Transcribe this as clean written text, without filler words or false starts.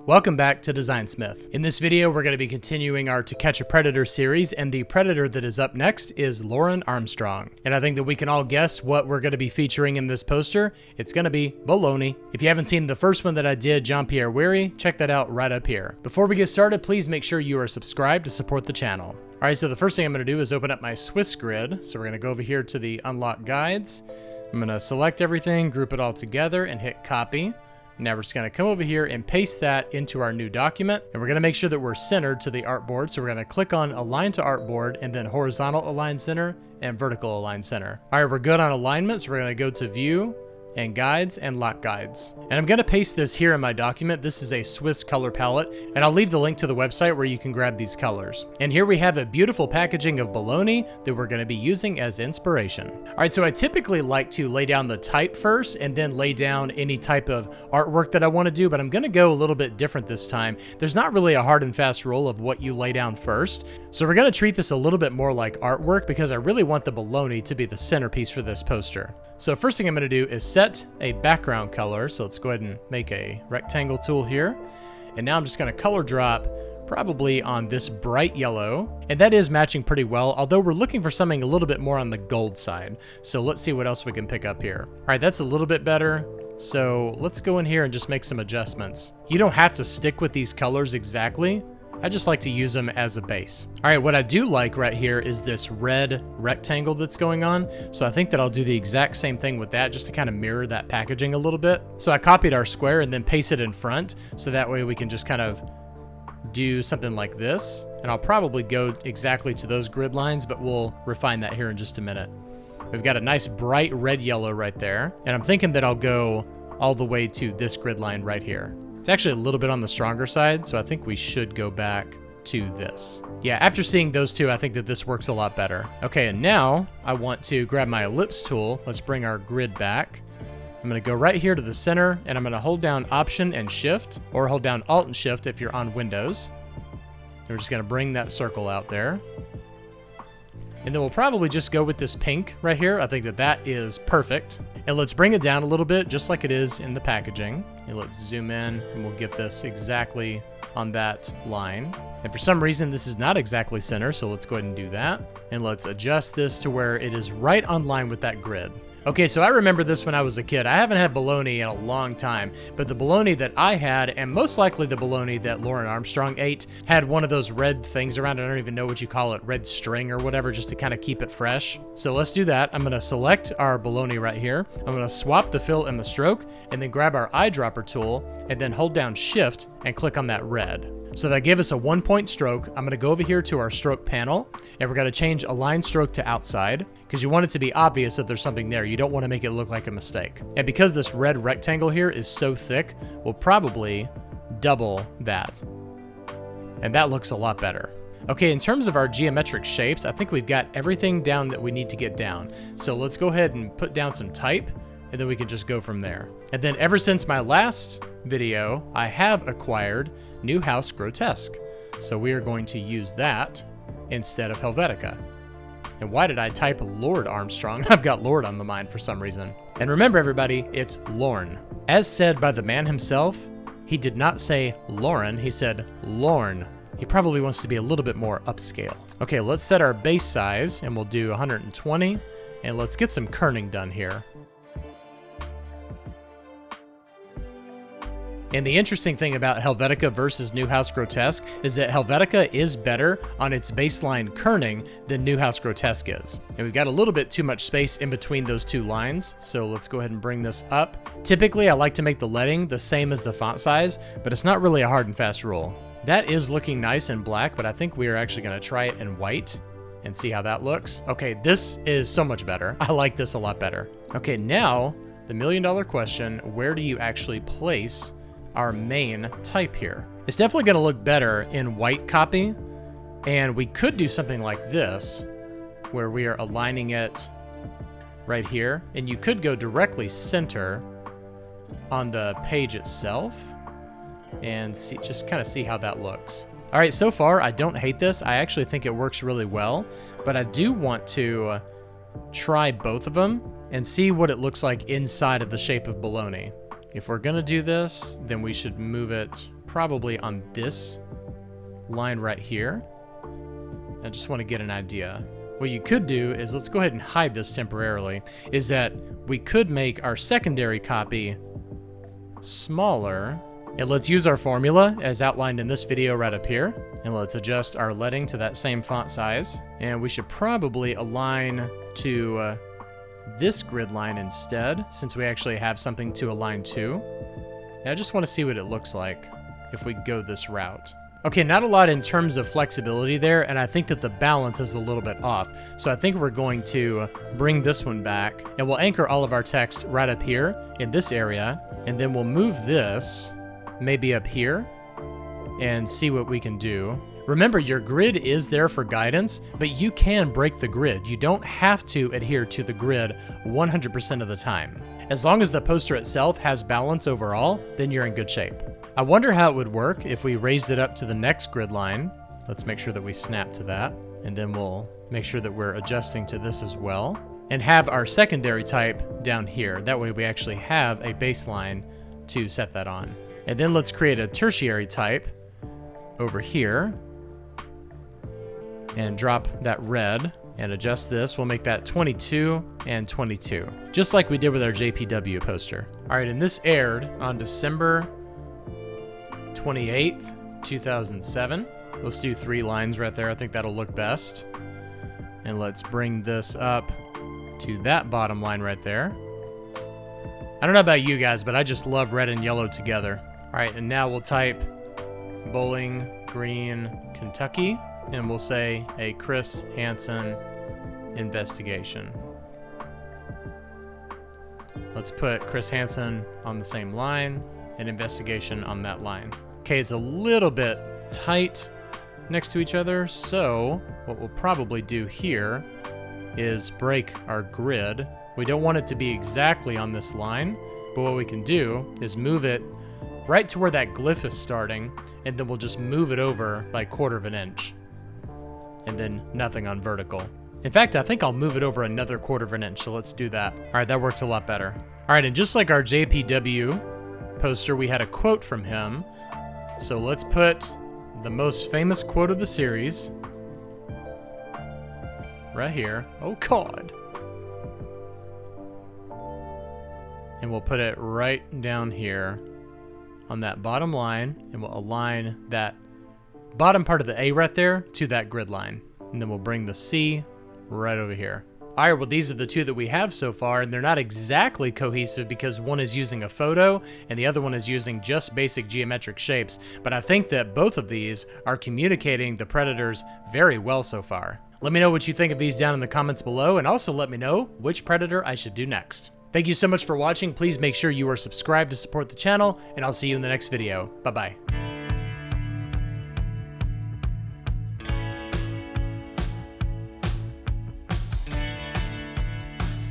Welcome back to Designsmith. In this video, we're going to be continuing our To Catch a Predator series, and the predator that is up next is Lorne Armstrong. And I think that we can all guess what we're going to be featuring in this poster. It's going to be bologna. If you haven't seen the first one that I did, Jean-Pierre Weary, check that out right up here. Before we get started, please make sure you are subscribed to support the channel. All right, so the first thing I'm going to do is open up my Swiss grid. So we're going to go over here to the Unlock Guides. I'm going to select everything, group it all together, and hit Copy. Now we're just going to come over here and paste that into our new document, and we're going to make sure that we're centered to the artboard. So we're going to click on Align to Artboard, and then Horizontal Align Center and Vertical Align Center. All right, we're good on alignment, so we're going to go to View and Guides and Lock Guides. And I'm going to paste this here in my document. This is a Swiss color palette, and I'll leave the link to the website where you can grab these colors. And here we have a beautiful packaging of bologna that we're going to be using as inspiration. All right, so I typically like to lay down the type first and then lay down any type of artwork that I want to do, but I'm going to go a little bit different this time. There's not really a hard and fast rule of what you lay down first. So we're going to treat this a little bit more like artwork because I really want the bologna to be the centerpiece for this poster. So first thing I'm going to do is set a background color. So let's go ahead and make a rectangle tool here. And now I'm just going to color drop probably on this bright yellow. And that is matching pretty well, although we're looking for something a little bit more on the gold side. So let's see what else we can pick up here. All right, that's a little bit better. So let's go in here and just make some adjustments. You don't have to stick with these colors exactly. I just like to use them as a base. All right, what I do like right here is this red rectangle that's going on. So I think that I'll do the exact same thing with that just to kind of mirror that packaging a little bit. So I copied our square and then pasted it in front. So that way we can just kind of do something like this. And I'll probably go exactly to those grid lines, but we'll refine that here in just a minute. We've got a nice bright red yellow right there. And I'm thinking that I'll go all the way to this grid line right here. It's actually a little bit on the stronger side, so I think we should go back to this. Yeah, after seeing those two, I think that this works a lot better. Okay, and now I want to grab my ellipse tool. Let's bring our grid back. I'm going to go right here to the center, and I'm going to hold down Option and Shift, or hold down Alt and Shift if you're on Windows. And we're just going to bring that circle out there. And then we'll probably just go with this pink right here. I think that that is perfect. And let's bring it down a little bit, just like it is in the packaging. And let's zoom in, and we'll get this exactly on that line. And for some reason, this is not exactly center, so let's go ahead and do that. And let's adjust this to where it is right on line with that grid. Okay, so I remember this when I was a kid. I haven't had bologna in a long time, but the bologna that I had, and most likely the bologna that Lorne Armstrong ate, had one of those red things around. I don't even know what you call it, red string or whatever, just to kind of keep it fresh. So let's do that. I'm gonna select our bologna right here. I'm gonna swap the fill and the stroke, and then grab our eyedropper tool, and then hold down Shift and click on that red. So that gave us a 1-point stroke. I'm gonna go over here to our stroke panel, and we're gonna change Align Stroke to Outside, because you want it to be obvious that there's something there. You don't want to make it look like a mistake. And because this red rectangle here is so thick, we'll probably double that. And that looks a lot better. Okay, in terms of our geometric shapes, I think we've got everything down that we need to get down. So let's go ahead and put down some type, and then we can just go from there. And then ever since my last video, I have acquired Newhouse Grotesque. So we are going to use that instead of Helvetica. And why did I type Lord Armstrong? I've got Lord on the mind for some reason. And remember everybody, it's Lorne. As said by the man himself, he did not say Lauren, he said Lorne. He probably wants to be a little bit more upscale. Okay, let's set our base size, and we'll do 120, and let's get some kerning done here. And the interesting thing about Helvetica versus Newhouse Grotesque is that Helvetica is better on its baseline kerning than Newhouse Grotesque is. And we've got a little bit too much space in between those two lines, so let's go ahead and bring this up. Typically, I like to make the leading the same as the font size, but it's not really a hard and fast rule. That is looking nice in black, but I think we are actually going to try it in white and see how that looks. Okay, this is so much better. I like this a lot better. Okay, now, the million-dollar question, where do you actually place our main type here? It's definitely going to look better in white copy, and we could do something like this where we are aligning it right here, and you could go directly center on the page itself and see, just kind of see how that looks. All right, so far I don't hate this. I actually think it works really well, but I do want to try both of them and see what it looks like inside of the shape of bologna. If we're gonna do this, then we should move it probably on this line right here. I just want to get an idea. What you could do is, let's go ahead and hide this temporarily, is that we could make our secondary copy smaller. And let's use our formula as outlined in this video right up here. And let's adjust our leading to that same font size. And we should probably align to this grid line instead, since we actually have something to align to. And I just want to see what it looks like if we go this route. Okay, not a lot in terms of flexibility there, and I think that the balance is a little bit off. So I think we're going to bring this one back, and we'll anchor all of our text right up here in this area, and then we'll move this maybe up here and see what we can do. Remember, your grid is there for guidance, but you can break the grid. You don't have to adhere to the grid 100% of the time. As long as the poster itself has balance overall, then you're in good shape. I wonder how it would work if we raised it up to the next grid line. Let's make sure that we snap to that, and then we'll make sure that we're adjusting to this as well, and have our secondary type down here. That way we actually have a baseline to set that on. And then let's create a tertiary type over here and drop that red and adjust this. We'll make that 22 and 22, just like we did with our JPW poster. All right, and this aired on December 28th, 2007. Let's do 3 lines right there. I think that'll look best. And let's bring this up to that bottom line right there. I don't know about you guys, but I just love red and yellow together. All right, and now we'll type Bowling Green, Kentucky, and we'll say a Chris Hansen investigation. Let's put Chris Hansen on the same line and investigation on that line. Okay, it's a little bit tight next to each other, so what we'll probably do here is break our grid. We don't want it to be exactly on this line, but what we can do is move it right to where that glyph is starting, and then we'll just move it over by 1/4 of an inch. And then nothing on vertical. In fact, I think I'll move it over another 1/4 of an inch, so let's do that. All right, that works a lot better. All right, and just like our JPW poster, we had a quote from him. So let's put the most famous quote of the series right here. Oh, God. And we'll put it right down here on that bottom line, and we'll align that bottom part of the A right there to that grid line. And then we'll bring the C right over here. All right, well, these are the 2 that we have so far, and they're not exactly cohesive because one is using a photo and the other one is using just basic geometric shapes. But I think that both of these are communicating the predators very well so far. Let me know what you think of these down in the comments below, and also let me know which predator I should do next. Thank you so much for watching. Please make sure you are subscribed to support the channel, and I'll see you in the next video. Bye-bye.